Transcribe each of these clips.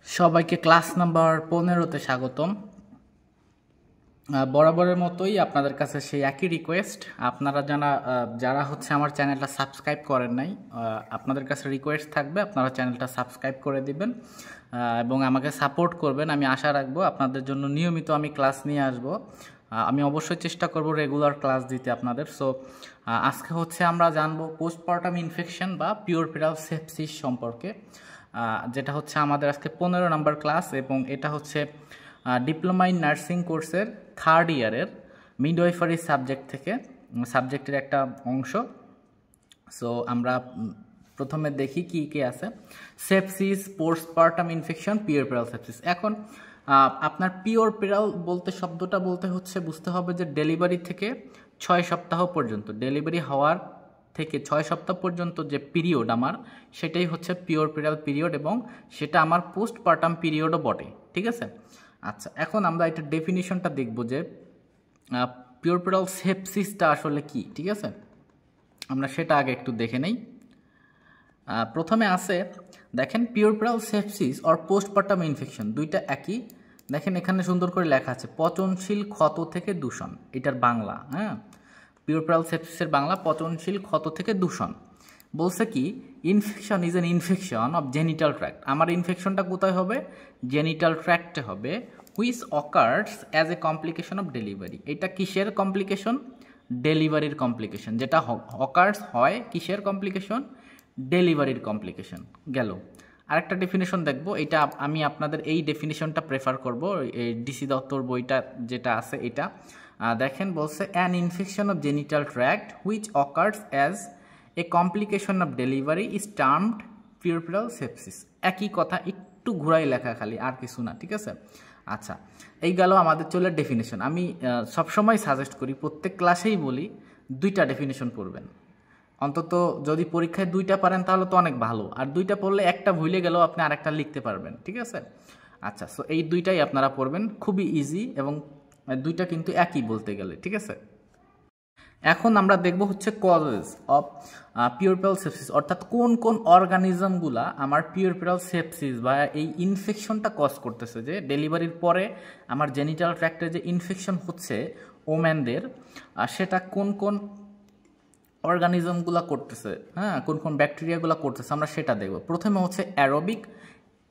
সবাইকে class number 15তে স্বাগতম। বরাবরের মতোই আপনাদের কাছে সেই একই রিকোয়েস্ট, আপনারা যারা হচ্ছে আমার চ্যানেলটা সাবস্ক্রাইব করেন নাই, আপনাদের কাছে রিকোয়েস্ট থাকবে আপনারা চ্যানেলটা সাবস্ক্রাইব করে দিবেন এবং আমাকে সাপোর্ট করবেন। আমি আশা রাখবো আপনাদের জন্য নিয়মিত আমি ক্লাস নিয়ে আসব। আমি অবশ্যই চেষ্টা করব রেগুলার ক্লাস দিতে আপনাদের। সো আজকে হচ্ছে আমরা জানবো পোস্টপার্টাম ইনফেকশন বা পিউরপেরাল সেপসিস সম্পর্কে, যেটা হচ্ছে আমাদের আজকে 15 নম্বর ক্লাস এবং এটা হচ্ছে ডিপ্লোমা ইন নার্সিং কোর্সের 3rd ইয়ারের মিডওয়াইফারি সাবজেক্টের একটা অংশ। সো আমরা প্রথমে দেখি কি কি আছে। Sepsis, postpartum infection, পিউরপেরাল sepsis. এখন আপনার পিউরপেরাল বলতে শব্দটা বলতে হচ্ছে বুঝতে হবে যে ডেলিভারি থেকে 6 সপ্তাহ পর্যন্ত, ডেলিভারি হওয়ার থেকে 6 সপ্তাহ পর্যন্ত যে পিরিয়ড আমার, সেটাই হচ্ছে পিউরপেরাল পিরিয়ড এবং সেটা আমার পোস্টপার্টাম পিরিয়ডও বটে। ঠিক আছে? আচ্ছা, এখন আমরা এটা ডেফিনিশনটা দেখব যে পিউরপেরাল সেপসিসটা আসলে কি। ঠিক আছে, আমরা সেটা আগে একটু দেখে নেই। প্রথমে আছে দেখেন পিউরপেরাল সেপসিস অর পোস্টপার্টাম ইনফেকশন, দুইটা একই। দেখেন এখানে সুন্দর করে লেখা আছে পচনশীল ক্ষত থেকে দূষণ, এটার বাংলা। হ্যাঁ, পিউরপেরাল সেপসিসের বাংলা পচনশীল ক্ষত থেকে দূষণ। বলছে কি infection is an infection of genital tract. আমার ইনফেকশনটা কোথায় হবে? জেনিটাল ট্র্যাক্টে হবে। Which occurs as a complication of delivery. এটা কিসের কমপ্লিকেশন? ডেলিভারির কমপ্লিকেশন। যেটা অকার্স হয় কিসের কমপ্লিকেশন? ডেলিভারির কমপ্লিকেশন। গেল। আরেকটা ডেফিনেশন দেখব, এটা আমি আপনাদের এই ডেফিনেশনটা প্রেফার করব, এই ডিসি দত্তর বইটা যেটা আছে এটা। দেখেন বলছে an infection of genital tract which occurs as a complication of delivery is termed পিউরপেরাল sepsis. একই কথা, একটু ঘুরাই লেখা খালি, আর কিছু না। ঠিক আছে? আচ্ছা, এই গেল আমাদের চলে ডেফিনেশন। আমি সবসময় সাজেস্ট করি, প্রত্যেক ক্লাসেই বলি 2টা ডেফিনেশন পড়বেন অন্তত। যদি পরীক্ষায় 2টা পারেন তাহলে তো অনেক ভালো, আর 2টা পড়লে একটা ভুলে গেলেও আপনি আরেকটা লিখতে পারবেন। ঠিক আছে? আচ্ছা, সো এই 2টাই আপনারা পড়বেন, খুবই ইজি এবং 2টা কিন্তু একই বলতে গেলে। ঠিক আছে? এখন আমরা দেখব হচ্ছে কজেস অফ পিউরপেরাল সেপসিস, অর্থাৎ কোন কোন অর্গানিজমগুলা আমার পিউরপেরাল সেপসিস বা এই ইনফেকশনটা কজ করতেছে, যে ডেলিভারির পরে আমার জেনিটাল ট্র্যাক্টে যে ইনফেকশন হচ্ছে ওম্যানদের, সেটা কোন কোন অর্গানিজমগুলো করতেছে, হ্যাঁ, কোন কোন ব্যাকটেরিয়াগুলো করতেছে, আমরা সেটা দেখব। প্রথমে হচ্ছে অ্যারোবিক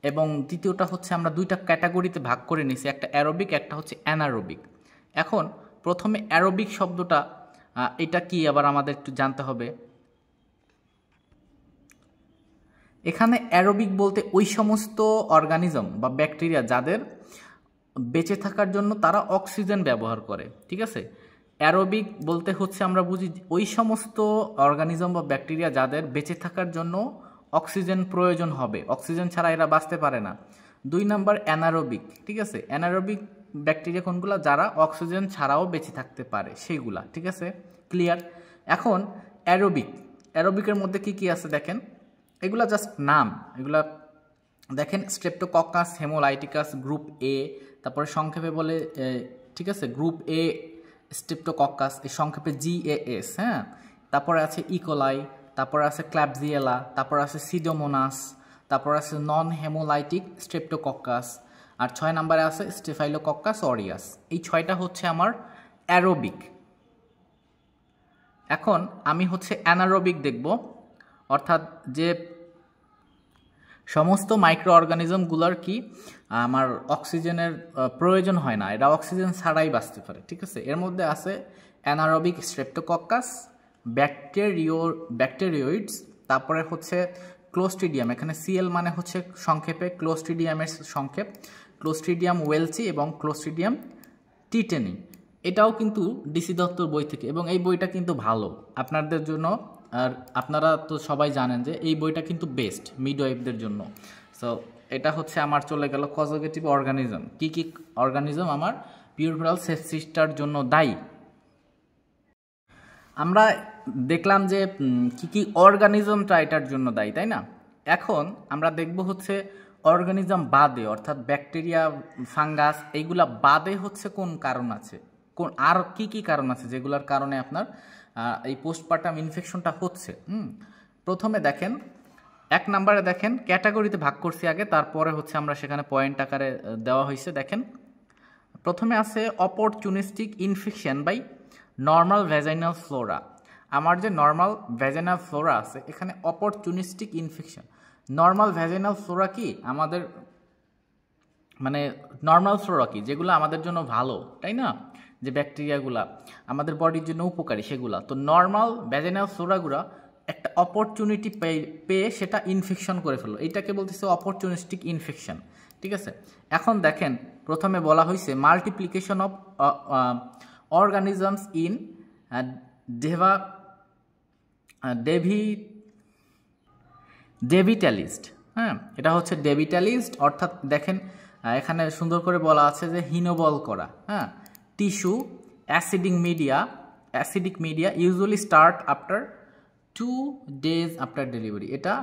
এবং দ্বিতীয়টা হচ্ছে আমরা 2টা ক্যাটাগরিতে ভাগ করে নিয়েছি, একটা অ্যারোবিক, একটা হচ্ছে অ্যানারোবিক। এখন প্রথমে অ্যারোবিক শব্দটা এটা কি আবার আমাদের একটু জানতে হবে। এখানে অ্যারোবিক বলতে ওই সমস্ত অর্গানিজম বা ব্যাকটেরিয়া যাদের বেঁচে থাকার জন্য তারা অক্সিজেন ব্যবহার করে। ঠিক আছে? অ্যারোবিক বলতে হচ্ছে আমরা বুঝি ওই সমস্ত অর্গানিজম বা ব্যাকটেরিয়া যাদের বেঁচে থাকার জন্য অক্সিজেন প্রয়োজন হবে, অক্সিজেন ছাড়া এরা বাঁচতে পারে না। 2 নাম্বার অ্যানারোবিক। ঠিক আছে? অ্যানারোবিক ব্যাকটেরিয়া কোনগুলা? যারা অক্সিজেন ছাড়াও বেঁচে থাকতে পারে সেইগুলা। ঠিক আছে? ক্লিয়ার? এখন অ্যারোবিক, অ্যারোবিকের মধ্যে কি কি আছে দেখেন, এগুলা জাস্ট নাম। এগুলা দেখেন স্ট্রেপ্টোকক্কাস, হেমোলাইটিকাস, গ্রুপ এ, তারপরে সংক্ষেপে বলে, ঠিক আছে, গ্রুপ এ স্ট্রেপ্টোকক্কাস, এই সংক্ষেপে GAS। হ্যাঁ, তারপরে আছে ইকোলাই, তারপরে আছে ক্ল্যাবজিয়েলা, তারপর আছে সিডোমোনাস, তারপর আছে নন হেমোলাইটিক স্ট্রেপ্টোকক্কাস, আর 6 নম্বরে আছে স্টেফাইলোকক্কাস অরিয়াস। এই 6টা হচ্ছে আমার অ্যারোবিক। এখন আমি হচ্ছে অ্যানারোবিক দেখব, অর্থাৎ যে সমস্ত মাইক্রো অর্গানিজমগুলোর কি আমার অক্সিজেনের প্রয়োজন হয় না, এরা অক্সিজেন ছাড়াই বাঁচতে পারে। ঠিক আছে? এর মধ্যে আছে অ্যানারোবিক স্ট্রেপ্টোকক্কাস, ব্যাকটেরিওইডস, তারপরে হচ্ছে ক্লোস্ট্রিডিয়াম, এখানে CL মানে হচ্ছে সংক্ষেপে ক্লোস্ট্রিডিয়ামের সংক্ষেপ, ক্লোস্ট্রিডিয়াম ওয়েলচি এবং ক্লোস্ট্রিডিয়াম টিটেনি। এটাও কিন্তু ডিসি দত্তর বই থেকে, এবং এই বইটা কিন্তু ভালো আপনাদের জন্য। আর আপনারা তো সবাই জানেন যে এই বইটা কিন্তু বেস্ট মিডওয়াইফদের জন্য। সো এটা হচ্ছে আমার চলে গেল কজগেটিভ অর্গানিজম, কি কি অর্গানিজম আমার পিউরপেরাল সেপসিসটার জন্য দায়ী। আমরা দেখলাম যে কি কি অর্গানিজমটা এটার জন্য দায়ী, তাই না? এখন আমরা দেখব হচ্ছে অর্গানিজম বাদে, অর্থাৎ ব্যাকটেরিয়া, ফাঙ্গাস, এইগুলা বাদে হচ্ছে কোন কারণ আছে, কোন আর কি কি কারণ আছে যেগুলোর কারণে আপনার এই পোস্টপার্টাম ইনফেকশনটা হচ্ছে। প্রথমে দেখেন 1 নম্বরে দেখেন ক্যাটাগরিতে ভাগ করছি আগে, তারপরে হচ্ছে আমরা সেখানে পয়েন্ট আকারে দেওয়া হয়েছে। দেখেন প্রথমে আছে opportunistic infection by normal vaginal flora. আমার যে নর্মাল ভ্যাজাইনাল ফ্লোরা আছে এখানে opportunistic infection. Normal vaginal flora কি আমাদের মানে নর্মাল ফ্লোরা কি যেগুলো আমাদের জন্য ভালো, তাই না, যে ব্যাকটেরিয়াগুলা আমাদের বডির জন্য উপকারী সেগুলা। তো নর্মাল ভ্যাজাইনাল ফ্লোরাগুলো একটা অপরচুনিটি পেয়ে সেটা ইনফেকশন করে ফেললো, এইটাকে বলতেছে অপরচুনিস্টিক ইনফেকশন। ঠিক আছে, এখন দেখেন প্রথমে বলা হয়েছে মাল্টিপ্লিকেশন অফ অর্গানিজমস ইন ডেভিটালিস্ট। হ্যাঁ, এটা হচ্ছে ডেভিটালিস্ট, অর্থাৎ দেখেন এখানে সুন্দর করে বলা আছে যে হিনোবল করা। হ্যাঁ, tissue acidic media usually start after 2 days after delivery. এটা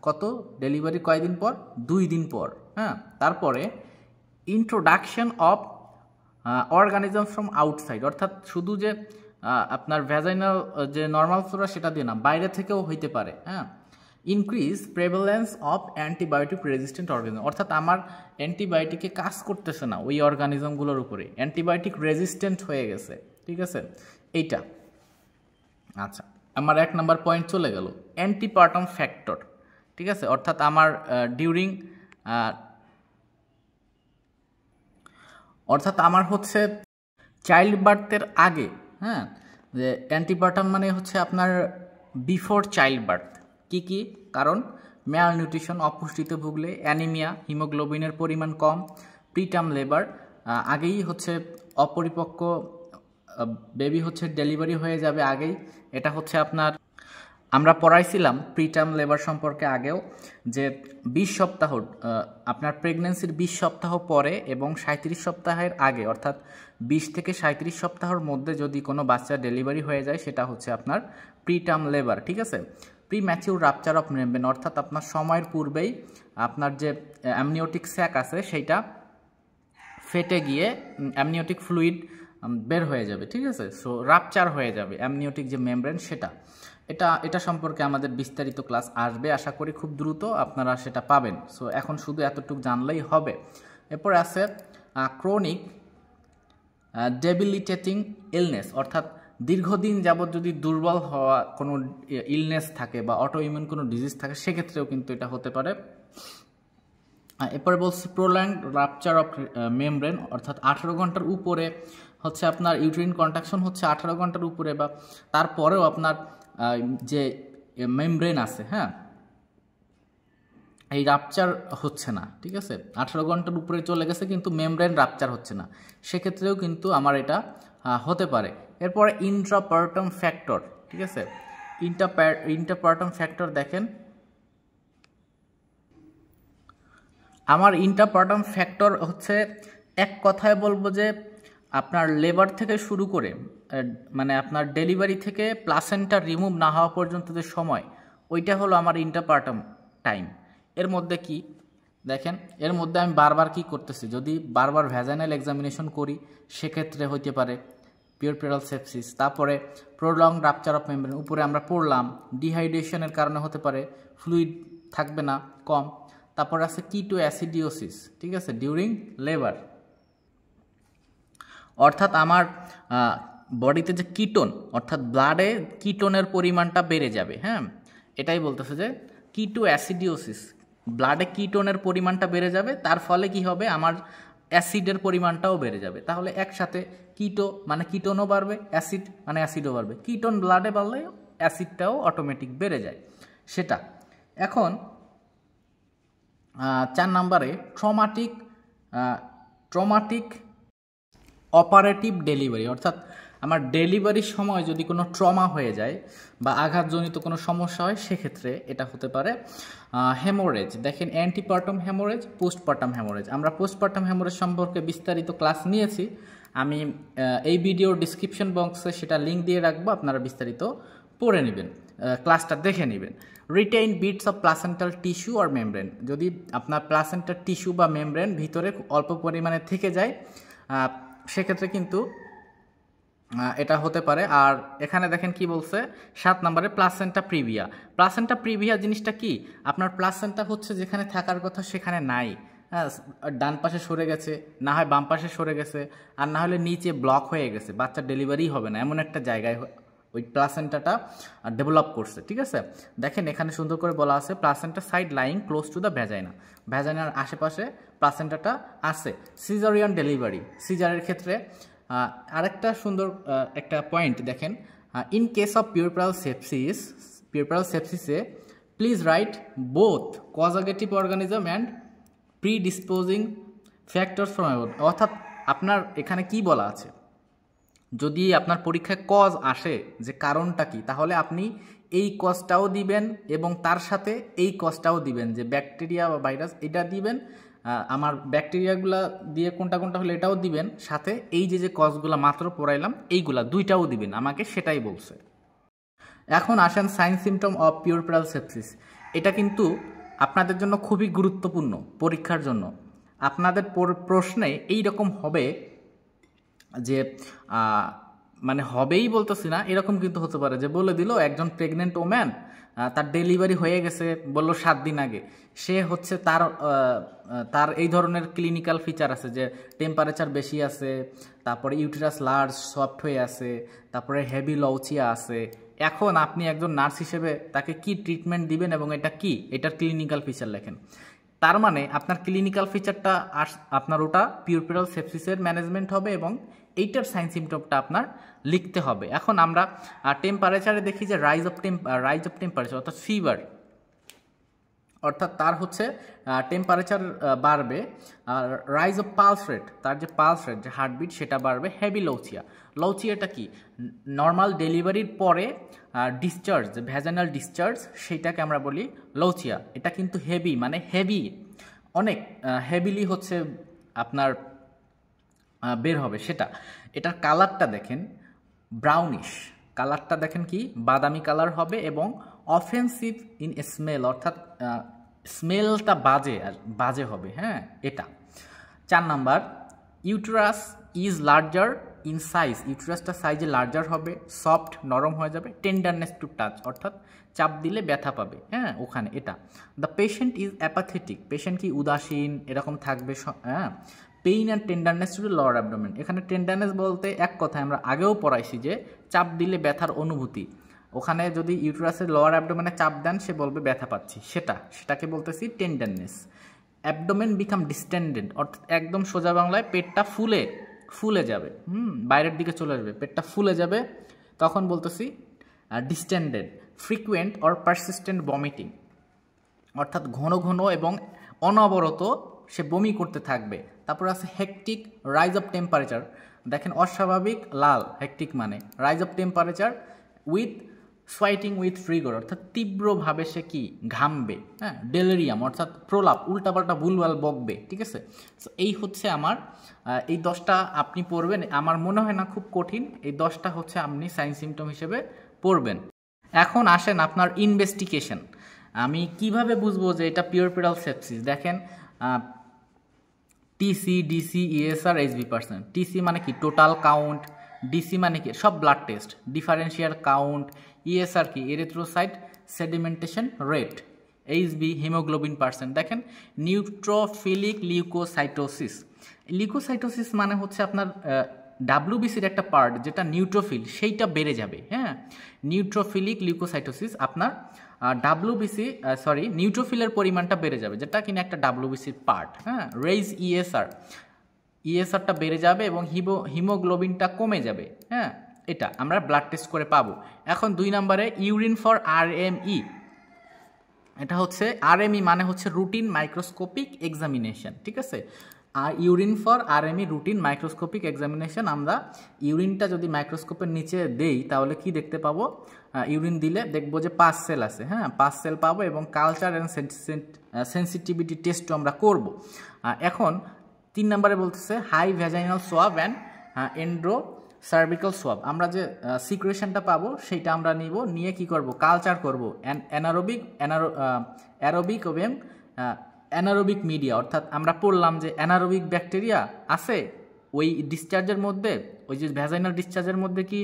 কত ডেলিভারি কয়দিন পর? 2 দিন পর। হ্যাঁ, তারপরে introduction of organism from outside, অর্থাৎ শুধু যে আপনার ভ্যাজাইনাল যে নর্মাল ফ্লোরা সেটা দিয়ে না, বাইরে থেকেও হইতে পারে। হ্যাঁ, increase prevalence of antibiotic resistant organism, অর্থাৎ আমার অ্যান্টিবায়োটিকে কাজ করতেছে না ওই অর্গানিজমগুলোর উপরে, অ্যান্টিবায়োটিক রেজিস্ট্যান্ট হয়ে গেছে। ঠিক আছে, এইটা আচ্ছা আমার 1 নম্বর পয়েন্ট চলে গেল। অ্যান্টিপার্টাম ফ্যাক্টর, ঠিক আছে, অর্থাৎ আমার অর্থাৎ আমার হচ্ছে চাইল্ড বার্থের আগে। হ্যাঁ, যে অ্যান্টিপার্টাম মানে হচ্ছে আপনার বিফোর চাইল্ড বার্থ। কি কি কারণ? ম্যাল নিউট্রিশন, অপুষ্টিতে ভুগলে, অ্যানিমিয়া, হিমোগ্লোবিনের পরিমাণ কম, প্রিটার্ম লেবার, আগেই হচ্ছে অপরিপক্ক বেবি হচ্ছে ডেলিভারি হয়ে যাবে আগেই। এটা হচ্ছে আপনার আমরা পড়াইছিলাম প্রিটার্ম লেবার সম্পর্কে আগেও, যে 20 সপ্তাহ আপনার প্রেগনেন্সির 20 সপ্তাহ পরে এবং 37 সপ্তাহের আগে, অর্থাৎ 20 থেকে 37 সপ্তাহের মধ্যে যদি কোনো বাচ্চা ডেলিভারি হয়ে যায় সেটা হচ্ছে আপনার প্রিটার্ম লেবার। ঠিক আছে, pre mature rupture of membrane, অর্থাৎ আপনার সময়ের পূর্বেই আপনার যে অ্যামনিওটিক স্যাক আছে সেইটা ফেটে গিয়ে অ্যামনিওটিক ফ্লুইড বের হয়ে যাবে। ঠিক আছে, সো রাপচার হয়ে যাবে অ্যামনিওটিক যে মেমব্রেন সেটা। এটা সম্পর্কে আমাদের বিস্তারিত ক্লাস আসবে, আশা করি খুব দ্রুত আপনারা সেটা পাবেন। সো এখন শুধু এতটুকু জানলেই হবে। এরপরে আছে ক্রনিক ডেবিলিটেটিং ইলনেস, অর্থাৎ দীর্ঘদিন যাবৎ যদি দুর্বল হওয়া কোনো ইলনেস থাকে বা অটো ইমিউন কোনো ডিজিজ থাকে সেক্ষেত্রেও কিন্তু এটা হতে পারে। এরপরে বলছি প্রোল্যান্ড রাপচার অফ মেমব্রেন, অর্থাৎ 18 ঘন্টার উপরে হচ্ছে আপনার ইউটেরিন কন্ট্রাকশন হচ্ছে 18 ঘন্টার উপরে বা তারপরেও আপনার যে মেমব্রেন আছে, হ্যাঁ, এই রাপচার হচ্ছে না। ঠিক আছে, 18 ঘন্টার উপরে চলে গেছে কিন্তু মেমব্রেন রাপচার হচ্ছে না, সেক্ষেত্রেও কিন্তু আমার এটা হতে পারে। এরপরে ইন্ট্রাপার্টাম ফ্যাক্টর, ঠিক আছে, ইন্টারপার্টাম ফ্যাক্টর দেখেন আমার ইন্টারপার্টাম ফ্যাক্টর হচ্ছে এক কথায় বলবো যে আপনার লেবার থেকে শুরু করে মানে আপনার ডেলিভারি থেকে প্লাসেন্টা রিমুভ না হওয়া পর্যন্ত যে সময়, ওইটা হলো আমার ইন্টারপার্টাম টাইম। এর মধ্যে কি দেখেন, এর মধ্যে আমি বারবার কি করতেছি, যদি বারবার ভ্যাজাইনাল এক্সামিনেশন করি সেক্ষেত্রে হইতে পারে পিউরপেরাল সেপসিস, তারপরে প্রোলং রাপচার অফ মেমব্রেন, উপরে আমরা পড়লাম ডিহাইড্রেশনের কারণে হতে পারে, ফ্লুইড থাকবে না কম, তারপর আছে কিটো অ্যাসিডিওসিস, ঠিক আছে, ডিউরিং লেবার, অর্থাৎ আমার বডিতে যে কিটোন অর্থাৎ ব্লাডে কিটোনের পরিমাণটা বেড়ে যাবে। হ্যাঁ, এটাই বলতেছে যে কিটো অ্যাসিডিওসিস, ব্লাডে কিটোনের পরিমাণটা বেড়ে যাবে, তার ফলে কি হবে আমার অ্যাসিডের পরিমাণটাও বেড়ে যাবে। তাহলে একসাথে কিটো মানে কিটোনও বাড়বে, অ্যাসিড মানে অ্যাসিডও বাড়বে, কিটোন ব্লাডে বাড়লে অ্যাসিডটাও অটোমেটিক বেড়ে যায় সেটা। এখন 4 নম্বরে ট্রমাটিক অপারেটিভ ডেলিভারি, অর্থাৎ আমার ডেলিভারির সময় যদি কোনো ট্রমা হয়ে যায় বা আঘাতজনিত কোনো সমস্যা হয় সেক্ষেত্রে এটা হতে পারে হেমোরেজ। দেখেন অ্যান্টিপার্টাম হেমোরেজ, পোস্টপার্টাম হেমোরেজ। আমরা পোস্টপার্টাম হেমোরেজ সম্পর্কে বিস্তারিত ক্লাস নিয়েছি, আমি এই ভিডিওর ডিসক্রিপশন বক্সে সেটা লিঙ্ক দিয়ে রাখবো, আপনারা বিস্তারিত পড়ে নেবেন, ক্লাসটা দেখে নেবেন। Retain bits of placental tissue আর মেমব্রেন, যদি আপনার প্লাসেন্টাল টিস্যু বা মেমব্রেন ভিতরে অল্প পরিমাণে থেকে যায় সেক্ষেত্রে কিন্তু এটা হতে পারে। আর এখানে দেখেন কি বলছে 7 নম্বরে প্লাসেন্টা প্রিভিয়া। প্লাসেন্টা প্রিভিয়া জিনিসটা কি, আপনার প্লাসেন্টা হচ্ছে যেখানে থাকার কথা সেখানে নাই, হ্যাঁ, ডান পাশে সরে গেছে, না হয় বাম পাশে সরে গেছে, আর না হলে নিচে ব্লক হয়ে গেছে, বাচ্চা ডেলিভারি হবে না, এমন একটা জায়গায় ওই প্লাসেন্টাটা ডেভেলপ করছে। ঠিক আছে, দেখেন এখানে সুন্দর করে বলা আছে placenta side lying close to the vagina, ভ্যাজাইনার আশেপাশে প্লাসেন্টাটা আছে। সিজারিয়ান ডেলিভারি, সিজারের ক্ষেত্রে আরেকটা সুন্দর একটা পয়েন্ট দেখেন, ইন কেস অফ পিউরপ্যারাল সেপসিসে please write both causative organism and predisposing factors from above. অর্থাৎ আপনার এখানে কি বলা আছে, যদি আপনার পরীক্ষায় কজ আসে যে কারণটা কি, তাহলে আপনি এই কজটাও দিবেন এবং তার সাথে এই কজটাও দিবেন, যে ব্যাকটেরিয়া বা ভাইরাস এটা দিবেন, আমার ব্যাকটেরিয়াগুলা দিয়ে কোনটা কোনটা হলে এটাও দিবেন, সাথে এই যে কজগুলা মাত্র পড়াইলাম এইগুলা দুইটাও দিবেন, আমাকে সেটাই বলছে। এখন আসেন sign symptom of puerperal sepsis. এটা কিন্তু আপনাদের জন্য খুবই গুরুত্বপূর্ণ পরীক্ষার জন্য। আপনাদের প্রশ্নে এই রকম হবে যে মানে হবেই বলতেছি না, এরকম কিন্তু হতে পারে যে বলে দিল একজন প্রেগনেন্ট ওম্যান, তার ডেলিভারি হয়ে গেছে বললো 7 দিন আগে, সে হচ্ছে তার এই ধরনের ক্লিনিক্যাল ফিচার আছে যে টেম্পারেচার বেশি আছে, তারপরে ইউটেরাস লার্জ সফট হয়ে আছে, তারপরে হেভি লউচিয়া আছে। এখন আপনি একজন নার্স হিসেবে তাকে কি ট্রিটমেন্ট দিবেন এবং এটা কি, এটার ক্লিনিক্যাল ফিচার লেখেন। তার মানে আপনার ক্লিনিক্যাল ফিচারটা আপনার ওটা পিউরপ্যারাল সেপসিসের ম্যানেজমেন্ট হবে এবং এইটার সাইন সিমটমটা আপনার লিখতে হবে। এখন আমরা টেম্পারেচারে দেখি যে রাইজ অফ টেম্পারেচার অর্থাৎ ফিভার, অর্থাৎ তার হচ্ছে টেম্পারেচার বাড়বে, আর রাইজ অফ পালস রেট, তার যে পালস রেট যে হার্টবিট সেটা বাড়বে। হেভি লউচিয়াটা কি, নর্মাল ডেলিভারির পরে ডিসচার্জ, যে ভ্যাজানাল ডিসচার্জ সেইটাকে আমরা বলি লউচিয়া। এটা কিন্তু হেভি, মানে হেভি অনেক হেভিলি হচ্ছে আপনার বের হবে সেটা। এটার কালারটা দেখেন ব্রাউনিশ, কালারটা দেখেন কি বাদামি কালার হবে এবং অফেন্সিভ ইন স্মেল, অর্থাৎ স্মেলটা বাজে হবে, হ্যাঁ এটা। 4 number uterus is larger in size, ইউটেরাসটা সাইজে লার্জার হবে, সফট নরম হয়ে যাবে, টেন্ডারনেস টু টাচ, অর্থাৎ চাপ দিলে ব্যথা পাবে, হ্যাঁ ওখানে এটা। The patient is apathetic, patient কি উদাসীন এরকম থাকবে, হ্যাঁ। Pain and tenderness to lower abdomen, এখানে টেন্ডারনেস বলতে এক কথায় আমরা আগেও পড়াইছি যে চাপ দিলে ব্যথার অনুভূতি, ওখানে যদি ইউটেরাসের লোয়ার অ্যাবডোমেনে চাপ দেন সে বলবে ব্যথা পাচ্ছি, সেটাকে বলতেছি টেন্ডারনেস। অ্যাবডোমেন বিকাম ডিস্টেন্ডেড, অর্থাৎ একদম সোজা বাংলায় পেটটা ফুলে যাবে, বাইরের দিকে চলে আসবে, পেটটা ফুলে যাবে, তখন বলতেছি distended. Frequent or persistent vomiting, অর্থাৎ ঘন ঘন এবং অনবরত সে বমি করতে থাকবে। তারপর আছে হেকটিক রাইজ অফ টেম্পারেচার, দেখেন অস্বাভাবিক লাল, হেকটিক মানে rise of temperature with sweating with rigor, অর্থাৎ তীব্রভাবে সে কি ঘামবে, হ্যাঁ। ডেলেরিয়াম অর্থাৎ প্রলাপ, উল্টাপাল্টা ভুলভাল বকবে, ঠিক আছে। সো এই হচ্ছে আমার এই 10টা আপনি পড়বেন, আমার মনে হয় না খুব কঠিন, এই 10টা হচ্ছে আপনি সাইন সিমটম হিসেবে পড়বেন। এখন আসেন আপনার ইনভেস্টিগেশন, আমি কিভাবে বুঝবো যে এটা পিউরপ্যারাল সেপসিস। দেখেন TC, DC, ESR, HB%. TC মানে কি টোটাল কাউন্ট, ডিসি মানে কি সব blood test, differential count, ESR কি erythrocyte sedimentation rate, HB haemoglobin%. দেখেন নিউট্রোফিলিক লিউকোসাইটোসিস মানে হচ্ছে আপনার ডাব্লিউবিসির একটা পার্ট যেটা নিউট্রোফিল, সেইটা বেড়ে যাবে, হ্যাঁ। নিউট্রোফিলিক লিউকোসাইটোসিস আপনার নিউট্রোফিলের পরিমাণটা বেড়ে যাবে, যেটা কিনা একটা ডাব্লিউবিসির পার্ট, হ্যাঁ। রেইজ ইএসআরটা বেড়ে যাবে এবং হিমোগ্লোবিনটা কমে যাবে, হ্যাঁ। এটা আমরা ব্লাড টেস্ট করে পাবো। এখন 2 নম্বরে ইউরিন ফর আরএমই, এটা হচ্ছে আরএমই মানে হচ্ছে রুটিন মাইক্রোস্কোপিক এক্সামিনেশন, ঠিক আছে। আর urine for RME routine microscopic examination, আমরা ইউরিনটা যদি মাইক্রোস্কোপের নিচে দেই তাহলে কি দেখতে পাবো, ইউরিন দিলে দেখবো যে 5 সেল আছে, হ্যাঁ 5 সেল পাবো এবং কালচার অ্যান্ড সেন্সিটিভিটি টেস্টও আমরা করব। এখন 3 নম্বরে বলতেছে হাই ভ্যাজাইনাল সোয়াব অ্যান্ড এন্ড্রোসার্ভিক্যাল সোয়াব, আমরা যে সিক্রেশনটা পাবো সেইটা আমরা নিয়ে কি করব, কালচার করব অ্যারোবিক এবং অ্যানারোবিক মিডিয়া, অর্থাৎ আমরা পড়লাম যে অ্যানারোবিক ব্যাকটেরিয়া আছে ওই ডিসচার্জের মধ্যে, ওই যে ভ্যাজাইনাল ডিসচার্জের মধ্যে কি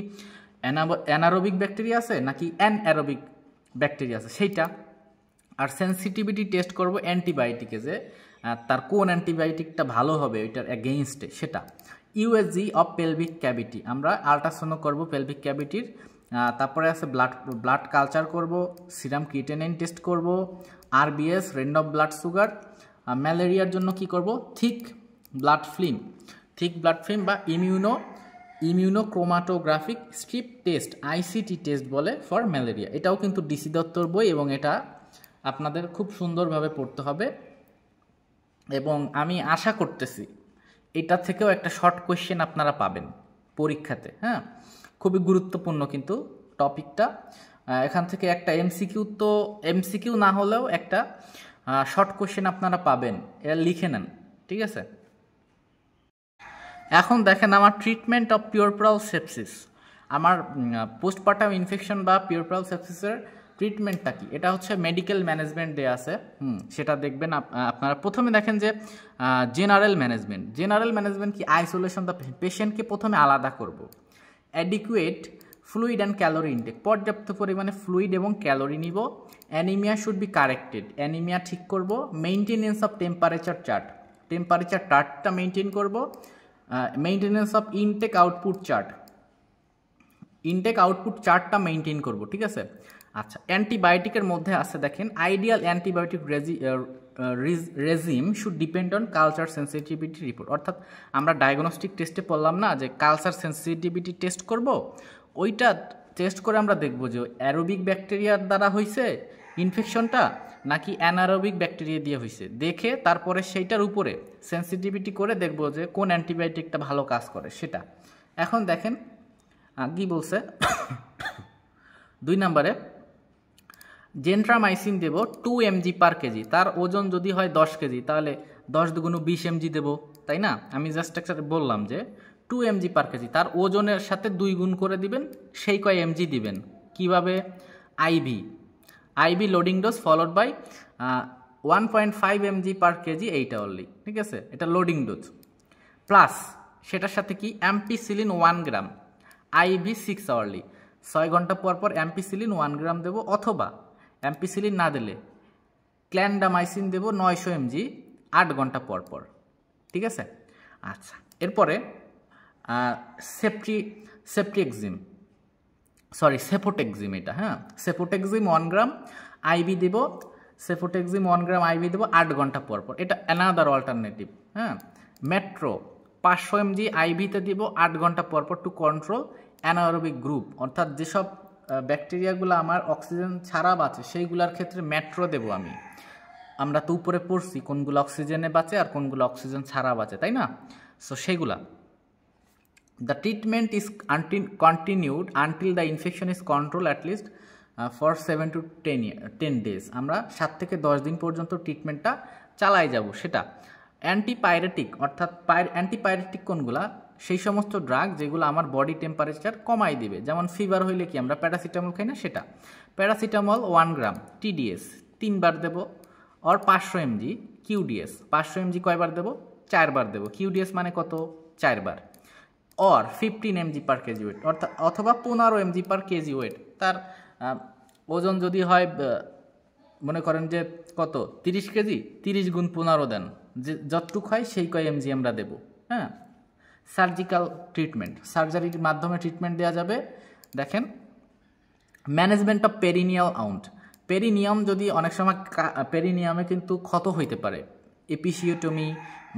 অ্যানারোবিক ব্যাকটেরিয়া আছে নাকি অ্যানঅ্যারোবিক ব্যাকটেরিয়া আছে সেইটা। আর সেন্সিটিভিটি টেস্ট করব অ্যান্টিবায়োটিকে, যে তার কোন অ্যান্টিবায়োটিকটা ভালো হবে ওইটার এগেইনস্টে সেটা। ইউএসজি অফ পেলভিক ক্যাভিটি, আমরা আল্ট্রাসাউন্ড করব পেলভিক ক্যাভিটির। তারপরে আছে ব্লাড কালচার করব, সিরাম ক্রিয়েটিনিন টেস্ট করব, আরবিএস র্যান্ডম ব্লাড সুগার। ম্যালেরিয়ার জন্য কি করব, থিক ব্লাড ফিল্ম বা immunochromatographic strip test, ICT test বলে ফর ম্যালেরিয়া। এটাও কিন্তু ডিসি দত্তর বই এবং এটা আপনাদের খুব সুন্দরভাবে পড়তে হবে এবং আমি আশা করতেছি এটা থেকেও একটা শর্ট কোয়েশ্চেন আপনারা পাবেন পরীক্ষাতে। হ্যাঁ, খুবই গুরুত্বপূর্ণ কিন্তু টপিকটা। এখান থেকে একটা এমসিকিউ না হলেও একটা শর্ট কোয়েশ্চেন আপনারা পাবেন, এটা লিখে নেন, ঠিক আছে। এখন দেখেন আমার ট্রিটমেন্ট অফ পিউরপ্রাল সেপসিস, আমার পোস্টপার্টাম ইনফেকশন বা পিউরপ্রাল সেপসিসের ট্রিটমেন্টটা কি, এটা হচ্ছে মেডিকেল ম্যানেজমেন্ট দেয়া আছে, সেটা দেখবেন আপনারা। প্রথমে দেখেন যে জেনারেল ম্যানেজমেন্ট কি, আইসোলেশন দ্য পেশেন্টকে প্রথমে আলাদা করব। Adequate fluid and calorie intake, পর্যাপ্ত পরিমাণে ফ্লুইড এবং ক্যালোরি নিব। Anaemia should be corrected, anaemia ঠিক করব। মেইনটেনেন্স অফ টেম্পারেচার চার্টটা মেনটেন করব। মেইনটেনেন্স অফ ইনটেক আউটপুট চার্টটা মেনটেন করব, ঠিক আছে। আচ্ছা, অ্যান্টিবায়োটিকের মধ্যে আছে দেখেন, ideal antibiotic regime should depend on culture sensitivity report. অর্থাৎ আমরা ডায়াগনস্টিক টেস্টে পড়লাম না যে কালচার সেন্সিটিভিটি টেস্ট করব, ওইটা টেস্ট করে আমরা দেখব যে অ্যারোবিক ব্যাকটেরিয়ার দ্বারা হয়েছে ইনফেকশনটা নাকি অ্যানারোবিক ব্যাকটেরিয়া দিয়ে হয়েছে, দেখে তারপরে সেইটার উপরে সেন্সিটিভিটি করে দেখব যে কোন অ্যান্টিবায়োটিকটা ভালো কাজ করে সেটা। এখন দেখেন কি বলছে 2 নম্বরে, জেন্ট্রামাইসিন দেব 2 mg পার কেজি। তার ওজন যদি হয় 10 কেজি তাহলে 10 দুগুণ 20 mg দেব, তাই না। আমি জাস্ট একটা বললাম যে 2 mg পার কেজি, তার ওজনের সাথে 2 গুণ করে দিবেন, সেই কয় এমজি দিবেন। কিভাবে, IV loading dose followed by 1.5 mg per KG, এইটা অনলি, ঠিক আছে, এটা লোডিং ডোজ। প্লাস সেটার সাথে কি অ্যাম্পিসিলিন 1 গ্রাম, আইভি 6 আওয়ারলি, 6 ঘন্টা পর পর অ্যাম্পিসিলিন 1 গ্রাম দেবো, অথবা অ্যাম্পিসিলিন না দিলে ক্ল্যান্ডামাইসিন দেবো 900 mg 8 ঘন্টা পর পর, ঠিক আছে। আচ্ছা, এরপরে সেফোটেক্সিম, এটা হ্যাঁ, সেফোটেক্সিম 1 গ্রাম আইভি দেব, 8 ঘন্টা পর পর, এটা অ্যানাদার অল্টারনেটিভ। হ্যাঁ, মেট্রো 500 mg আইভিতে দিব 8 ঘন্টা পর পর টু কন্ট্রোল অ্যানারোবিক গ্রুপ, অর্থাৎ যেসব ব্যাকটেরিয়াগুলো আমার অক্সিজেন ছাড়া বাঁচে সেইগুলোর ক্ষেত্রে মেট্রো দেব আমি। আমরা তো উপরে পড়ছি কোনগুলো অক্সিজেনে বাঁচে আর কোনগুলো অক্সিজেন ছাড়া বাঁচে, তাই না। সো সেইগুলা। The treatment is continued until the infection is control at least for 7 to 10 days। আমরা 7 থেকে 10 দিন পর্যন্ত ট্রিটমেন্টটা চালাই যাব সেটা। অ্যান্টিপাইরেটিক, অর্থাৎ অ্যান্টিপাইরেটিক কোনগুলা, সেই সমস্ত ড্রাগ যেগুলো আমার বডি টেম্পারেচার কমাই দিবে। যেমন ফিভার হইলে কি আমরা প্যারাসিটামল খাই না, সেটা। প্যারাসিটামল 1 গ্রাম টিডিএস 3 বার দেব, আর 500 mg কিউডিএস 500 mg কয়বার দেব, 4 বার দেব। কিউডিএস মানে কত, 4 বার। और 15 mg पर केजी वेट अथवा 15 mg पर केजी वेट तार ओजन जदि हय मने करें जे कत 30 केजी 30 गुण 15 दें जतटुक हय सेई कय एमजी आमरा देब। हाँ, सार्जिकल ट्रिटमेंट सार्जारिर माध्यमे ट्रिटमेंट देওয়া যাবে। देखें मैनेजमेंट अफ पेरिनियल आउंट पेरिनियम जदि अनेक समय पेरिनियमे किन्तु क्षत हইতে পারে एपिसियोटमी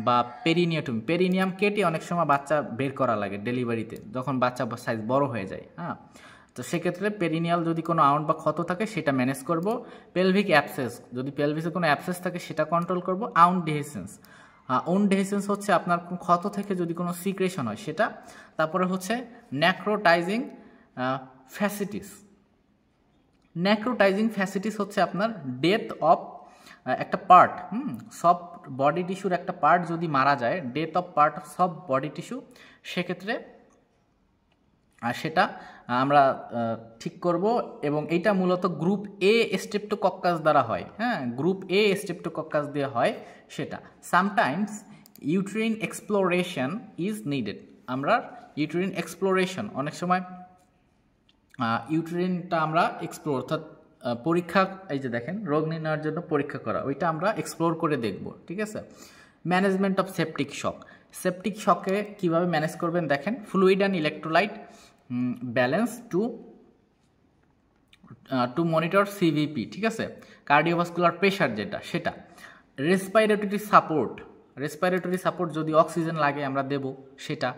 বা পেরিনিয়টমি পেরিনিয়াম কেটে অনেক সময় বাচ্চা বের করা লাগে ডেলিভারিতে যখন বাচ্চা সাইজ বড় হয়ে যায়। হ্যাঁ, তো সেক্ষেত্রে পেরিনিয়াল যদি কোনো আউন্ট বা ক্ষত থাকে সেটা ম্যানেজ করব। পেলভিক অ্যাবসেস যদি পেলভিসে কোনো অ্যাবসেস থাকে সেটা কন্ট্রোল করব। আউন্ট ডেহিসেন্স হচ্ছে আপনার ক্ষত থেকে যদি কোনো সিক্রেশন হয় সেটা। তারপরে হচ্ছে নেক্রোটাইজিং ফ্যাসিটিস হচ্ছে আপনার ডেথ অফ একটা পার্ট সব বডি টিস্যুর একটা পার্ট যদি মারা যায় ডেথ অফ পার্ট অফ সব বডি টিস্যু সেক্ষেত্রে সেটা আমরা ঠিক করব এবং এইটা মূলত গ্রুপ এ স্ট্রেপ্টোকক্কাস দ্বারা হয়। হ্যাঁ, গ্রুপ এ স্ট্রেপ্টোকক্কাস দিয়ে হয় সেটা। Sometimes uterine exploration is needed. আমরা ইউটেরিন এক্সপ্লোরেশন অনেক সময় ইউটেরিনটা আমরা এক্সপ্লোর অর্থাৎ পরীক্ষা, এই যে দেখেন রোগ নির্ণয়ের জন্য পরীক্ষা করা, ওইটা আমরা এক্সপ্লোর করে দেখব, ঠিক আছে। Management of septic shock, septic শকে কীভাবে ম্যানেজ করবেন দেখেন, fluid and electrolyte balance to monitor CVP, ঠিক আছে। কার্ডিওভাস্কুলার প্রেশার যেটা সেটা, রেসপাইরেটরি সাপোর্ট যদি অক্সিজেন লাগে আমরা দেব সেটা,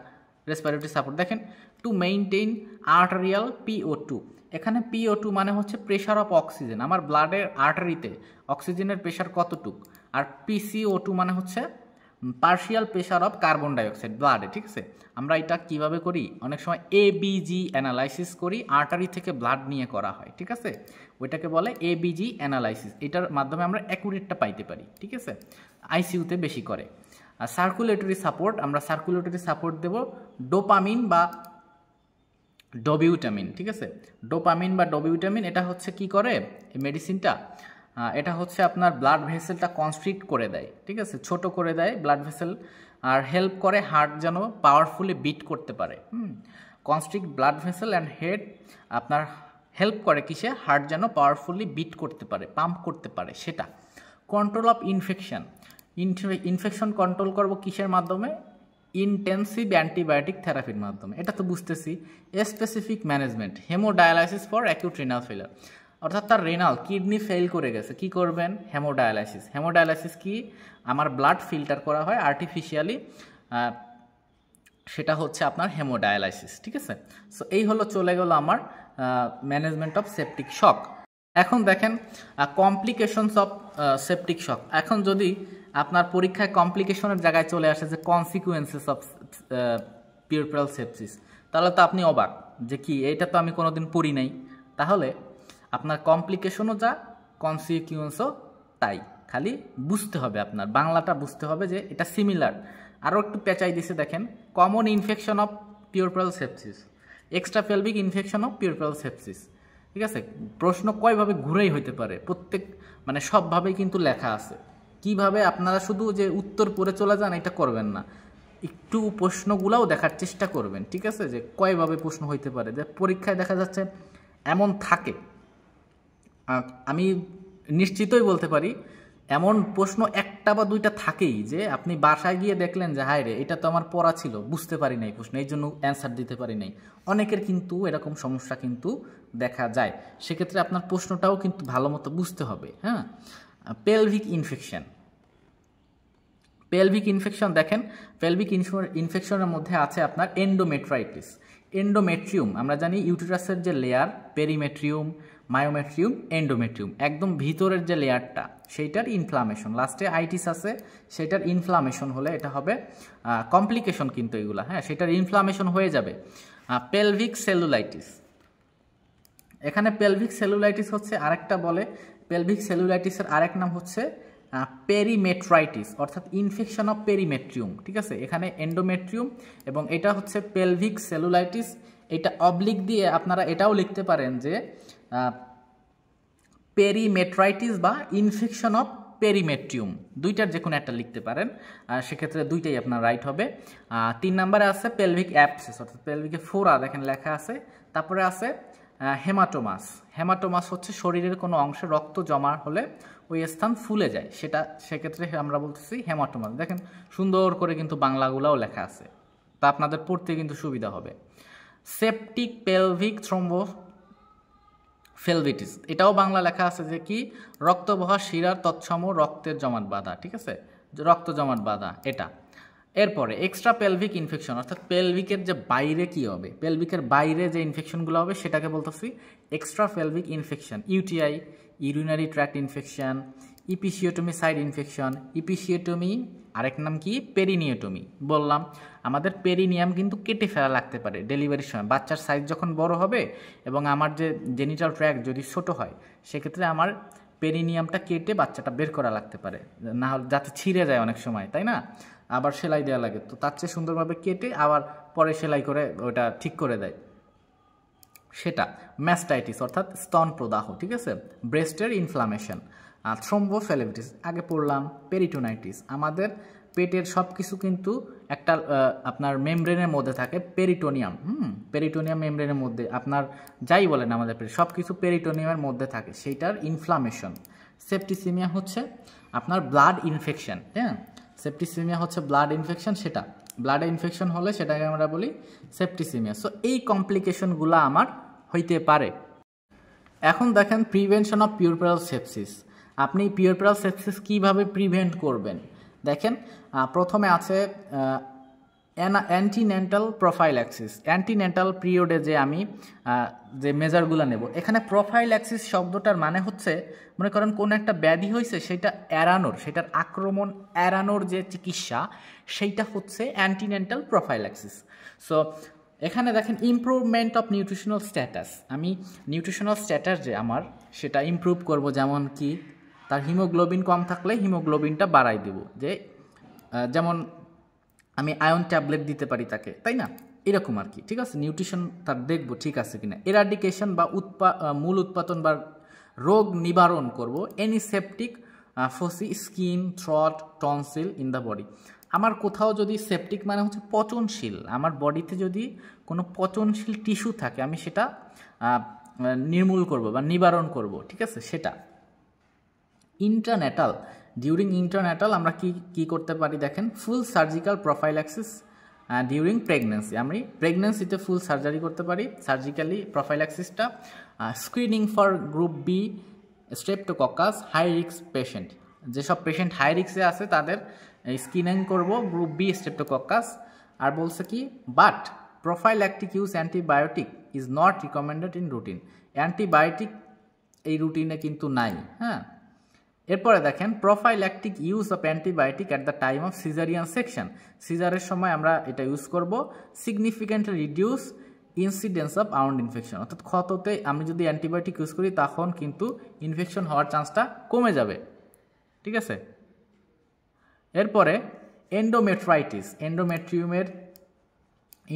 রেসপাইরেটরি সাপোর্ট দেখেন। টু মেইনটেইন আর্টারিয়াল PO2, এখানে PO2 মানে হচ্ছে প্রেশার অফ অক্সিজেন, আমার ব্লাডের আর্টারিতে অক্সিজেনের প্রেশার কতটুক, আর PCO2 মানে হচ্ছে partial pressure of carbon dioxide ব্লাডে, ঠিক আছে। আমরা এটা কিভাবে করি, অনেক সময় ABG অ্যানালাইসিস করি, আর্টারি থেকে ব্লাড নিয়ে করা হয়, ঠিক আছে, ওইটাকে বলে ABG অ্যানালাইসিস। এটার মাধ্যমে আমরা অ্যাকুরেটটা পাইতে পারি, ঠিক আছে। ICUতে বেশি করে। আর সার্কুলেটরি সাপোর্ট, আমরা সার্কুলেটরি সাপোর্ট দেব ডোপামিন বা ডোবিউটামিন, ঠিক আছে। ডোপামিন বা ডোবিউটামিন এটা হচ্ছে কি করে এই মেডিসিনটা, এটা হচ্ছে আপনার ব্লাড ভেসেলটা কনস্ট্রিক্ট করে দেয়, ঠিক আছে, ছোট করে দেয় ব্লাড ভেসেল, আর হেল্প করে হার্ট যেন পাওয়ারফুলি বিট করতে পারে। Constrict blood vessel and head আপনার হেল্প করে কিসে, হার্ট যেন পাওয়ারফুলি বিট করতে পারে, পাম্প করতে পারে সেটা। কন্ট্রোল অফ ইনফেকশন কন্ট্রোল করব কিসের মাধ্যমে, ইনটেনসিভ অ্যান্টিবায়োটিক থেরাপির মাধ্যমে, এটা তো বুঝতেছি। Specific management, hemodialysis for acute renal failure, অর্থাৎ তার রেনাল কিডনি ফেল করে গেছে, কি করবেন, হেমোডায়ালাইসিস। হেমোডায়ালাইসিস কি, আমার ব্লাড ফিল্টার করা হয় আর্টিফিশিয়ালি, সেটা হচ্ছে আপনার হেমোডায়ালাইসিস, ঠিক আছে। সো এই হলো চলে গেল আমার ম্যানেজমেন্ট অফ সেপটিক শক। এখন দেখেন কমপ্লিকেশনস অফ সেপটিক শক। এখন যদি আপনার পরীক্ষায় কমপ্লিকেশনের জায়গায় চলে আসে যে কনসিকুয়েন্সেস অফ পিউরপ্যারাল সেপসিস, তাহলে তো আপনি অবাক যে কি, এটা তো আমি কোনোদিন পড়ি নাই। তাহলে আপনার কমপ্লিকেশনও যা, কনসিকুয়েন্সও তাই, খালি বুঝতে হবে, আপনার বাংলাটা বুঝতে হবে যে এটা সিমিলার। আরও একটু পেঁচাই দিছে দেখেন, common infection of puerperal sepsis, extra pelvic infection of puerperal sepsis, ঠিক আছে। প্রশ্ন কয়ভাবে ঘুরেই হইতে পারে, প্রত্যেক মানে সবভাবেই কিন্তু লেখা আছে। কিভাবে আপনারা শুধু যে উত্তর পড়ে চলে যান এটা করবেন না, একটু প্রশ্নগুলাও দেখার চেষ্টা করবেন, ঠিক আছে, যে কয়ভাবে প্রশ্ন হইতে পারে। যে পরীক্ষায় দেখা যাচ্ছে এমন থাকে, আমি নিশ্চিতই বলতে পারি এমন প্রশ্ন একটা বা দুইটা থাকেই যে আপনি বাসায় গিয়ে দেখলেন যে হায় রে, এটা তো আমার পড়া ছিল, বুঝতে পারি নাই প্রশ্ন, এই জন্য অ্যান্সার দিতে পারি নাই। অনেকের কিন্তু এরকম সমস্যা কিন্তু দেখা যায়, সেক্ষেত্রে আপনার প্রশ্নটাও কিন্তু ভালো মতো বুঝতে হবে। হ্যাঁ, পেলভিক ইনফেকশন দেখেন, পেলভিক ইনফেকশনের মধ্যে আছে আপনার এন্ডোমেট্রাইটিস। এন্ডোমেট্রিয়াম আমরা জানি ইউটেরাসের যে লেয়ার, পেরিমেট্রিয়াম, মায়োমেট্রিয়াম, এন্ডোমেট্রিয়াম, একদম ভিতরের যে লেয়ারটা সেইটার ইনফ্লামেশন, লাস্টে আইটিস আছে, সেটার ইনফ্লামেশন হলে এটা হবে কমপ্লিকেশন, কিন্তু এগুলা হ্যাঁ, সেটার ইনফ্লামেশন হয়ে যাবে। পেলভিক সেলুলাইটিস, এখানে পেলভিক সেলুলাইটিস হচ্ছে আরেকটা বলে, পেলভিক সেলুলাইটিসের আরেক নাম হচ্ছে পেরিমেট্রাইটিস, অর্থাৎ ইনফেকশন অফ পেরিমেট্রিয়াম, ঠিক আছে। এখানে এন্ডোমেট্রিয়াম এবং এটা হচ্ছে পেলভিক সেলুলাইটিস। এটা অবলিক দিয়ে আপনারা এটাও লিখতে পারেন যে পেরিমেট্রাইটিস বা ইনফেকশন অফ পেরিমেট্রিয়াম, দুইটার যে কোনো একটা লিখতে পারেন, সেক্ষেত্রে দুইটাই আপনার রাইট হবে। 3 নম্বরে আছে পেলভিক অ্যাবসেস, অর্থাৎ পেলভিকে ফোড়া দেখেন লেখা আছে। তারপরে আছে হেমাটোমাস হচ্ছে শরীরের কোনো অংশে রক্ত জমা হলে ওই স্থান ফুলে যায়, সেক্ষেত্রে আমরা বলতেছি হেমাটোমাস। দেখেন সুন্দর করে কিন্তু বাংলাগুলাও লেখা আছে, তা আপনাদের পড়তে কিন্তু সুবিধা হবে। সেপটিক পেলভিক থ্রোম্বোফেলভিটিস, এটাও বাংলা লেখা আছে যে কি, রক্তবহা শিরার তৎসম রক্তের জমাট বাঁধা, ঠিক আছে, রক্ত জমাট বাঁধা এটা। এরপরে এক্সট্রা পেলভিক ইনফেকশন, অর্থাৎ পেলভিকের যে বাইরে কি হবে, পেলভিকের বাইরে যে ইনফেকশনগুলো হবে সেটাকে বলতেছি extra pelvic infection. UTI, urinary tract infection, episiotomy side infection. Episiotomy আরেক নাম কি, পেরিনিওটমি। বললাম আমাদের পেরিনিয়াম কিন্তু কেটে ফেলা লাগতে পারে ডেলিভারির সময়, বাচ্চার সাইজ যখন বড় হবে এবং আমার যে জেনিটাল ট্র্যাক্ট যদি ছোট হয়, সেক্ষেত্রে আমার পেরিনিয়ামটা কেটে বাচ্চাটা বের করা লাগতে পারে, না হলে যাতে ছিঁড়ে যায় অনেক সময়, তাই না, আবার সেলাই দেওয়া লাগে, তো তার চেয়ে সুন্দরভাবে কেটে আবার পরে সেলাই করে ওটা ঠিক করে দেয়, সেটা। ম্যাস্টাইটিস অর্থাৎ স্তন প্রদাহ, ঠিক আছে। ব্রেস্টের ইনফ্লামেশন। থ্রোম্বোফেলভিটিস আগে পড়লাম। পেরিটোনাইটিস, আমাদের পেটের সব কিছু কিন্তু একটা আপনার মেমব্রেনের মধ্যে থাকে, পেরিটোনিয়াম। পেরিটোনিয়াম মেমব্রেনের মধ্যে আপনার যাই বলেন আমাদের পেটে সব কিছু পেরিটোনিয়ামের মধ্যে থাকে, সেইটার ইনফ্লামেশন। সেপ্টিসিমিয়া হচ্ছে আপনার ব্লাড ইনফেকশন, হ্যাঁ, সেপ্টিসিমিয়া হচ্ছে ব্লাড ইনফেকশন, সেটা ব্লাডে ইনফেকশন হলে সেটাকে আমরা বলি সেপ্টিসিমিয়া। সো এই কমপ্লিকেশনগুলো আমার হইতে পারে। এখন দেখেন প্রিভেনশন অফ পিউরপ্যারাল সেপসিস। আপনি পিউরপ্যারাল সেপসিস কীভাবে প্রিভেন্ট করবেন? দেখেন প্রথমে আছে অ্যান্টিনেন্টাল প্রোফাইল্যাক্সিস। অ্যান্টিনেন্টাল পিরিয়ডে যে আমি যে মেজারগুলো নেব, এখানে প্রোফাইল্যাক্সিস শব্দটার মানে হচ্ছে, মনে করেন কোনো একটা ব্যাধি হয়েছে সেটা এড়ানোর, সেটার আক্রমণ এড়ানোর যে চিকিৎসা, সেইটা হচ্ছে অ্যান্টিনেন্টাল প্রোফাইল্যাক্সিস। সো এখানে দেখেন ইমপ্রুভমেন্ট অফ নিউট্রিশনাল স্ট্যাটাস। আমি নিউট্রিশনাল স্ট্যাটাস যে আমার সেটা ইমপ্রুভ করব, যেমন কি তার হিমোগ্লোবিন কম থাকলে হিমোগ্লোবিনটা বাড়াই দেব, যে যেমন আমি আয়ন ট্যাবলেট দিতে পারি তাকে, তাই না, এরকম আর কি। ঠিক আছে, নিউট্রিশন তার দেখবো ঠিক আছে কিনা। এরাডিকেশন বা মূল উৎপাদন বা রোগ নিবারণ করব antiseptic foci skin, throat, tonsil in the body. আমার কোথাও যদি সেপটিক মানে হচ্ছে পচনশীল, আমার বডিতে যদি কোনো পচনশীল টিস্যু থাকে আমি সেটা নির্মূল করব বা নিবারণ করব, ঠিক আছে, সেটা। ইন্টারন্যাটাল, ডিউরিং ইন্টারন্যাটাল আমরা কি করতে পারি দেখেন, full surgical prophylaxis during pregnancy. আমি প্রেগনেন্সিতে ফুল সার্জারি করতে পারি সার্জিক্যালি প্রোফাইল্যাক্সিসটা। Screening for group B streptococcus high risk patient, যেসব পেশেন্ট হাই রিস্কে আছে তাদের স্ক্রিনিং করব গ্রুপ বি স্ট্রেপ্টোকক্কাস। আর বলছে কি, but prophylactic use antibiotic is not recommended in routine. Antibiotic এই রুটিনে কিন্তু নাই, হ্যাঁ। এরপরে দেখেন prophylactic use of antibiotic at the time of caesarean section. সিজারের সময় আমরা এটা ইউজ করব। Significantly reduce incidence of wound infection, অর্থাৎ ক্ষততে আমি যদি অ্যান্টিবায়োটিক ইউজ করি তখন কিন্তু ইনফেকশন হওয়ার চান্সটা কমে যাবে, ঠিক আছে। এরপরে এন্ডোমেট্রাইটিস, এন্ডোমেট্রিয়ামের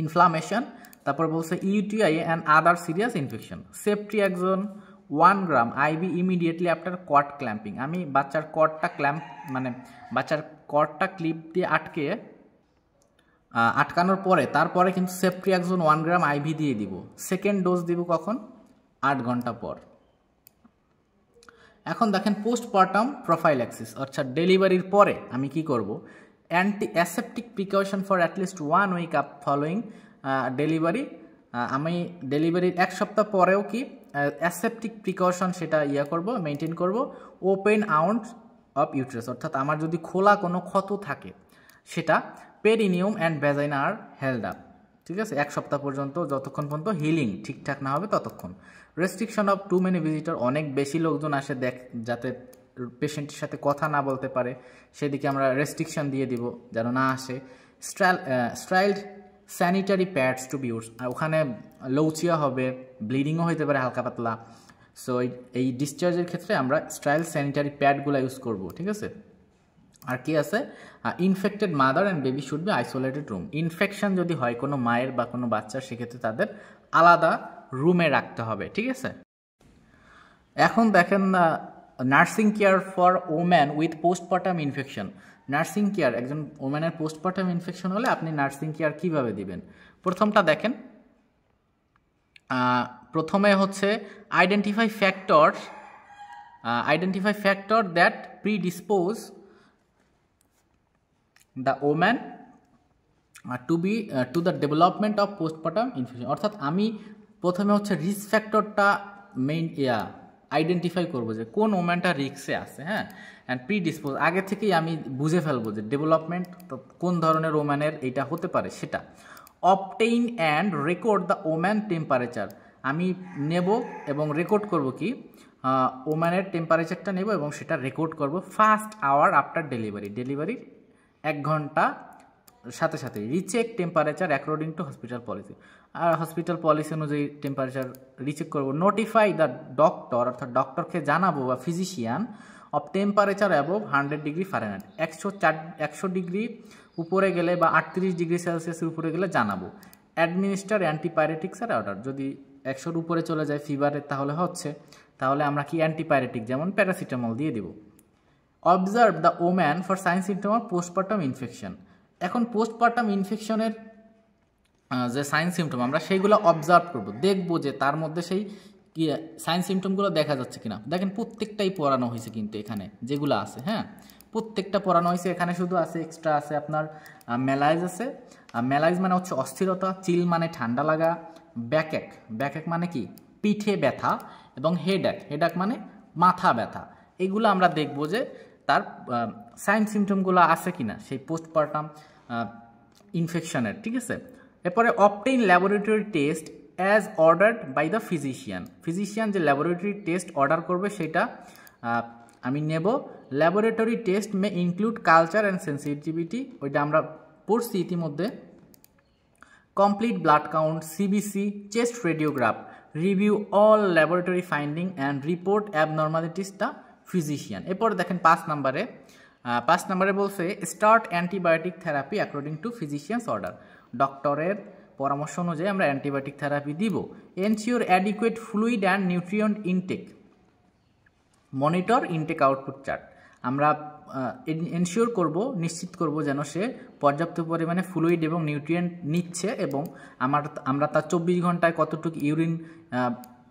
ইনফ্লামেশন। তারপর বলছে UTI and other serious infection. Ceftriaxone 1 gram IV immediately after cord clamping. আমি বাচ্চার কটটা বাচ্চার কটটা ক্লিপ দিয়ে আটকানোর পরে তারপরে কিন্তু সেপ্ট্রিয়াক্সোন 1 গ্রাম আইভি দিয়ে দিব। সেকেন্ড ডোজ দিব কখন? 8 ঘন্টা পর। এখন দেখেন পোস্টপার্টাম প্রোফাইল্যাক্সিস, অর্থাৎ ডেলিভারির পরে আমি কি করব, aseptic precaution for at least 1 week up following delivery. আমি ডেলিভারির 1 সপ্তাহ পরেও কি অ্যাসেপটিক প্রিকশন সেটা মেনটেন করব। ওপেন আউন্ড অফ ইউট্রাস, অর্থাৎ আমার যদি খোলা কোনো ক্ষত থাকে সেটা perineum and vagina are held up, ঠিক আছে, 1 সপ্তাহ পর্যন্ত, যতক্ষণ পর্যন্ত হিলিং ঠিকঠাক না হবে ততক্ষণ। Restriction of too many visitor, অনেক বেশি লোকজন আসে যাতে পেশেন্টের সাথে কথা না বলতে পারে, সেদিকে আমরা রেস্ট্রিকশন দিয়ে দিব যেন না আসে। Sterile sanitary pads to be use, ওখানে লৌচিয়া হবে, ব্লিডিংও হইতে পারে হালকা পাতলা। সো এই ডিসচার্জের ক্ষেত্রে আমরা স্ট্রাইল স্যানিটারি প্যাডগুলো ইউজ করব, ঠিক আছে। আর কি আছে, infected mother and baby should be isolated room. Infection যদি হয় কোনো মায়ের বা কোনো বাচ্চার, সেক্ষেত্রে তাদের আলাদা রুমে রাখতে হবে, ঠিক আছে। এখন দেখেন nursing care for woman with postpartum infection. Nursing care, একজন ওম্যানের পোস্টপার্টাম ইনফেকশন হলে আপনি নার্সিং কেয়ার কীভাবে দিবেন? প্রথমটা দেখেন, প্রথমে হচ্ছে identify factor that predispose the woman to the development of postpartum infection. অর্থাৎ আমি প্রথমে হচ্ছে রিস্ক ফ্যাক্টরটা আইডেন্টিফাই করবো যে কোন ওম্যানটা রিস্কে আছে, হ্যাঁ। অ্যান্ড প্রিডিসপোজ, আগে থেকেই আমি বুঝে ফেলবো যে ডেভেলপমেন্ট কোন ধরনের ওম্যানের এইটা হতে পারে সেটা। Obtain and record the woman temperature, আমি নেব এবং রেকর্ড করব কি, ওম্যানের টেম্পারেচারটা নেব এবং সেটা রেকর্ড করব ফার্স্ট আওয়ার আফটার ডেলিভারির 1 ঘন্টা সাথে সাথে। Recheck temperature according to hospital policy, আর হসপিটাল পলিসি অনুযায়ী টেম্পারেচার রিচেক করব। নোটিফাই দ্য ডক্টর, অর্থাৎ ডক্টরকে জানাবো বা physician of temperature above 100 degree Fahrenheit, 100 degree উপরে গেলে বা 38 ডিগ্রি সেলসিয়াসের উপরে গেলে জানাবো। অ্যাডমিনিস্টার অ্যান্টিপাইরেটিক্স আর অর্ডার, যদি 100-র উপরে চলে যায় ফিভারের তাহলে আমরা কি অ্যান্টিপাইরেটিক যেমন প্যারাসিটামল দিয়ে দিব। Observe the woman for sign symptom of postpartum infection. এখন পোস্টপার্টাম ইনফেকশনের যে সাইন সিমটম আমরা সেইগুলো অবজার্ভ করব, দেখবো যে তার মধ্যে সেই কি সাইন সিমটমগুলো দেখা যাচ্ছে কিনা। দেখেন প্রত্যেকটাই পড়ানো হয়েছে কিন্তু এখানে যেগুলো আছে, হ্যাঁ প্রত্যেকটা পড়ানো হয়েছে। এখানে শুধু আছে এক্সট্রা আছে আপনার ম্যালাইজ আছে। ম্যালাইজ মানে হচ্ছে অস্থিরতা, চিল মানে ঠান্ডা লাগা, ব্যাকএক, ব্যাকএক মানে কি পিঠে ব্যথা, এবং হেডএক মানে মাথা ব্যথা। এগুলো আমরা দেখব যে তার সাইন সিমটমগুলো আছে কিনা সেই পোস্টপার্টাম ইনফেকশনের, ঠিক আছে। এরপরে obtain laboratory test as ordered by the physician যে ল্যাবরেটরি টেস্ট অর্ডার করবে সেটা আমি নেব। Laboratory test may include culture and sensitivity, ওইটা আমরা পড়ছি ইতিমধ্যে। Complete blood count, CBC, chest radiograph, review all laboratory finding and report abnormalities the physician. এরপর দেখেন 5 নম্বরে বলছে start antibiotic therapy according to physician's order. ডক্টরের পরামর্শ অনুযায়ী আমরা অ্যান্টিবায়োটিক থেরাপি দিব। Ensure adequate fluid and nutrient intact, monitor intake output chart. আমরা এনশিওর করব, নিশ্চিত করব যেন সে পর্যাপ্ত পরিমাণে ফ্লুইড এবং নিউট্রিয়েন্ট নিচ্ছে, এবং আমরা তার 24 ঘন্টায় কতটুকু ইউরিন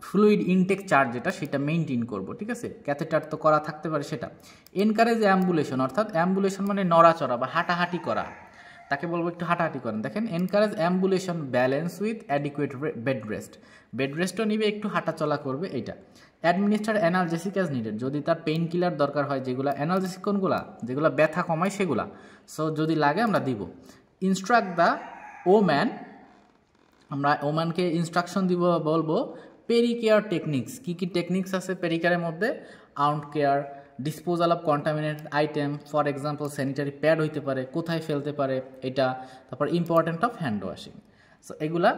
ফ্লুইড ইনটেক চার্ট যেটা সেটা মেইনটেইন করব, ঠিক আছে। ক্যাথেটার তো করা থাকতে পারে সেটা। এনকারেজ অ্যাম্বুলেশন, অর্থাৎ অ্যাম্বুলেশন মানে নড়াচড়া বা হাঁটাহাঁটি করা, তাকে বলবো একটু হাঁটাহাঁটি করেন। দেখেন encourage ambulation balance with adequate bed রেস্টও নিবে, একটু হাঁটাচলা করবে এইটা। অ্যাডমিনিস্টার অ্যানালজেসিক অ্যাজ নিডেড, যদি তার পেইন কিলার দরকার হয়, যেগুলো অ্যানালজেসিক কোনগুলা যেগুলো ব্যথা কমায় সেগুলা, সো যদি লাগে আমরা দিব। ইনস্ট্রাক্ট দ্য ওম্যান, আমরা ওম্যানকে ইনস্ট্রাকশন দিব, বলবো পেরিকেয়ার টেকনিক্স, কী কী টেকনিক্স আছে পেরিকেয়ারের মধ্যে। Wound care, disposal of contaminated item, for example sanitary pad হইতে পারে, কোথায় ফেলতে পারে এটা। তারপর important of hand washing. So এগুলা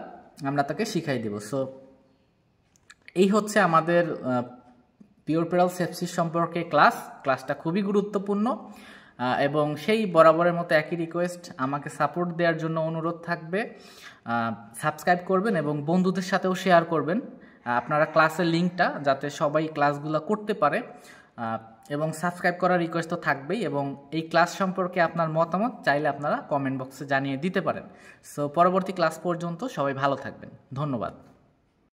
আমরা তাকে শিখাই দেব। সো এই হচ্ছে আমাদের পিওরপেরাল সেপসিস সম্পর্কে ক্লাসটা খুবই গুরুত্বপূর্ণ, এবং সেই বরাবরের মতো একই রিকোয়েস্ট, আমাকে সাপোর্ট দেওয়ার জন্য অনুরোধ থাকবে। সাবস্ক্রাইব করবেন এবং বন্ধুদের সাথেও শেয়ার করবেন আপনারা ক্লাসের লিঙ্কটা, যাতে সবাই ক্লাসগুলো করতে পারে, এবং সাবস্ক্রাইব করার রিকোয়েস্ট তো থাকবেই। এবং এই ক্লাস সম্পর্কে আপনার মতামত চাইলে আপনারা কমেন্ট বক্সে জানিয়ে দিতে পারেন। সো পরবর্তী ক্লাস পর্যন্ত সবাই ভালো থাকবেন, ধন্যবাদ।